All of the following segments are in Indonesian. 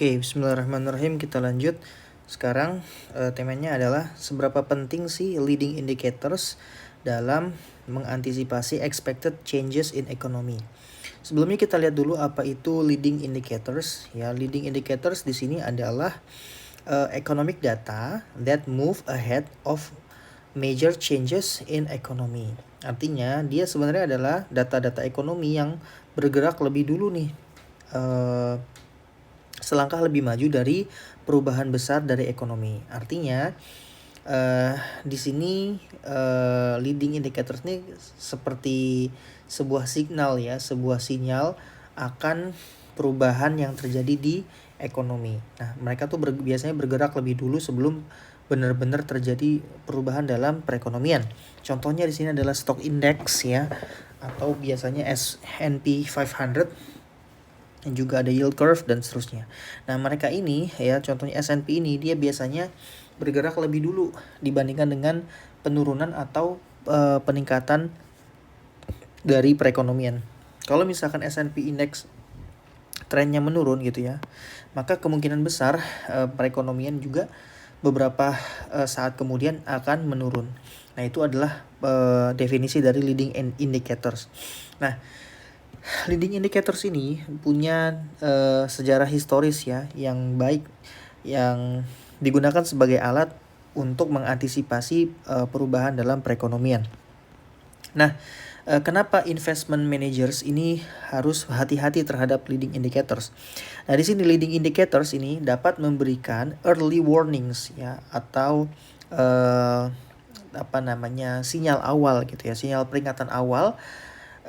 Oke, bismillahirrahmanirrahim. Kita lanjut. Sekarang temanya adalah seberapa penting sih leading indicators dalam mengantisipasi expected changes in economy. Sebelumnya kita lihat dulu apa itu leading indicators. Ya, leading indicators di sini adalah economic data that move ahead of major changes in economy. Artinya dia sebenarnya adalah data-data ekonomi yang bergerak lebih dulu nih. Selangkah lebih maju dari perubahan besar dari ekonomi. Artinya di sini leading indicators ini seperti sebuah signal ya, sebuah sinyal akan perubahan yang terjadi di ekonomi. Nah, mereka tuh biasanya bergerak lebih dulu sebelum benar-benar terjadi perubahan dalam perekonomian. Contohnya di sini adalah stock index ya, atau biasanya S&P 500, dan juga ada yield curve dan seterusnya. Nah, mereka ini ya, contohnya S&P ini dia biasanya bergerak lebih dulu dibandingkan dengan penurunan atau peningkatan dari perekonomian. Kalau misalkan S&P index trennya menurun gitu ya, maka kemungkinan besar perekonomian juga beberapa saat kemudian akan menurun. Nah, itu adalah definisi dari leading indicators. Nah, leading indicators ini punya sejarah historis ya yang baik, yang digunakan sebagai alat untuk mengantisipasi perubahan dalam perekonomian. Nah, kenapa investment managers ini harus hati-hati terhadap leading indicators? Nah, di sini leading indicators ini dapat memberikan early warnings ya, atau sinyal awal gitu ya, sinyal peringatan awal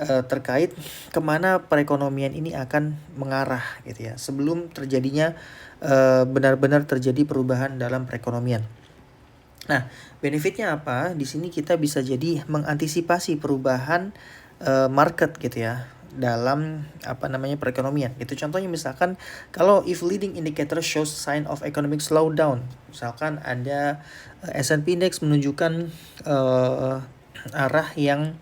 terkait kemana perekonomian ini akan mengarah gitu ya, sebelum terjadinya benar-benar terjadi perubahan dalam perekonomian. Nah, benefitnya apa? Di sini kita bisa jadi mengantisipasi perubahan market gitu ya dalam perekonomian. Itu contohnya misalkan kalau if leading indicator shows sign of economic slowdown, misalkan ada S&P index menunjukkan arah yang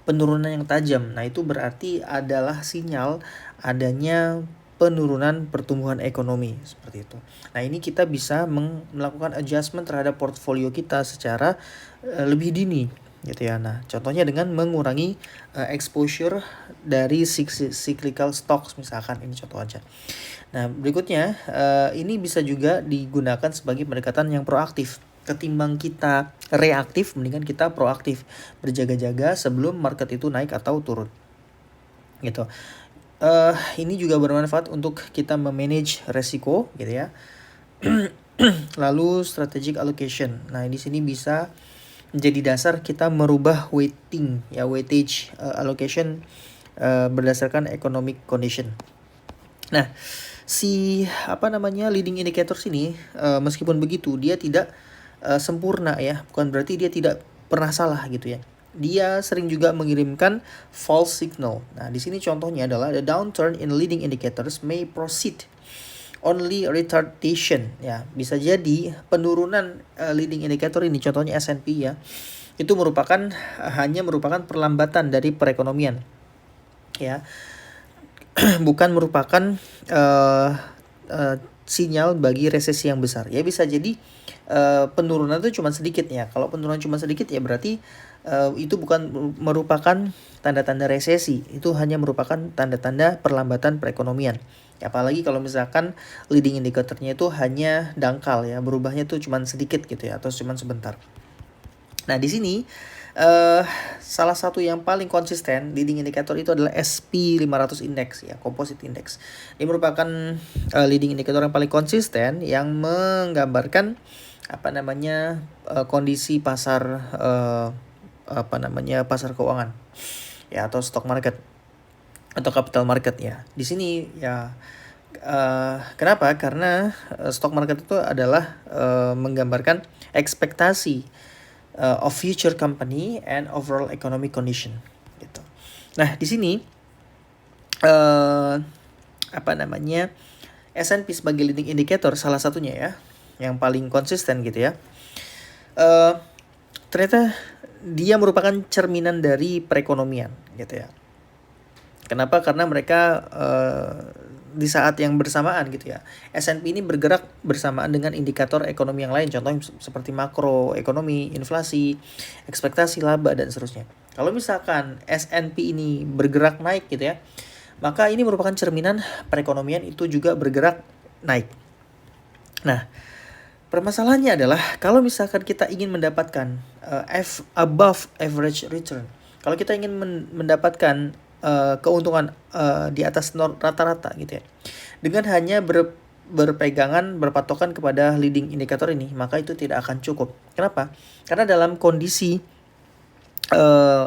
penurunan yang tajam. Nah, itu berarti adalah sinyal adanya penurunan pertumbuhan ekonomi seperti itu. Nah, ini kita bisa melakukan adjustment terhadap portfolio kita secara lebih dini gitu ya. Nah, contohnya dengan mengurangi exposure dari cyclical stocks misalkan, ini contoh aja. Nah, berikutnya ini bisa juga digunakan sebagai pendekatan yang proaktif. Ketimbang kita reaktif, mendingan kita proaktif, berjaga-jaga sebelum market itu naik atau turun gitu. Ini juga bermanfaat untuk kita memanage resiko gitu ya. Lalu strategic allocation. Nah, di sini bisa menjadi dasar kita merubah weightage allocation berdasarkan economic condition. Nah, leading indicators ini meskipun begitu dia tidak sempurna ya, bukan berarti dia tidak pernah salah gitu ya. Dia sering juga mengirimkan false signal. Nah, di sini contohnya adalah the downturn in leading indicators may proceed only retardation ya. Bisa jadi penurunan leading indicator ini, contohnya S&P ya, itu hanya merupakan perlambatan dari perekonomian ya. Bukan merupakan sinyal bagi resesi yang besar. Ya, bisa jadi penurunan itu cuma sedikit ya. Kalau penurunan cuma sedikit ya berarti itu bukan merupakan tanda-tanda resesi. Itu hanya merupakan tanda-tanda perlambatan perekonomian. Ya, apalagi kalau misalkan leading indicator-nya itu hanya dangkal ya, berubahnya tuh cuma sedikit gitu ya, atau cuma sebentar. Nah, di sini salah satu yang paling konsisten leading indicator itu adalah SP500 index ya, composite index. Ini merupakan leading indicator yang paling konsisten yang menggambarkan kondisi pasar pasar keuangan ya, atau stock market atau capital market ya. Di sini ya kenapa? Karena stock market itu adalah menggambarkan ekspektasi of future company and overall economic condition gitu. Nah, di sini S&P sebagai leading indicator salah satunya ya, yang paling konsisten gitu ya. Ternyata dia merupakan cerminan dari perekonomian gitu ya. Kenapa? Karena mereka di saat yang bersamaan gitu ya. S&P ini bergerak bersamaan dengan indikator ekonomi yang lain, contohnya seperti makro ekonomi, inflasi, ekspektasi laba dan seterusnya. Kalau misalkan S&P ini bergerak naik gitu ya, maka ini merupakan cerminan perekonomian itu juga bergerak naik. Nah, permasalahannya adalah kalau misalkan kita ingin mendapatkan above average return, kalau kita ingin mendapatkan keuntungan di atas rata-rata gitu ya, dengan hanya berpegangan, berpatokan kepada leading indikator ini, maka itu tidak akan cukup. Kenapa? Karena dalam kondisi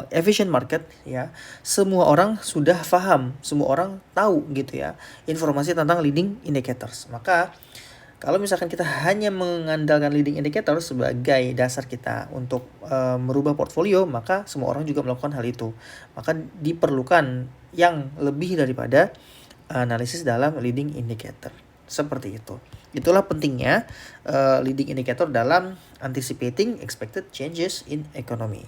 efficient market ya, semua orang sudah paham, semua orang tahu gitu ya informasi tentang leading indicators. Maka kalau misalkan kita hanya mengandalkan leading indicator sebagai dasar kita untuk merubah portfolio, maka semua orang juga melakukan hal itu. Maka diperlukan yang lebih daripada analisis dalam leading indicator. Seperti itu. Itulah pentingnya leading indicator dalam anticipating expected changes in economy.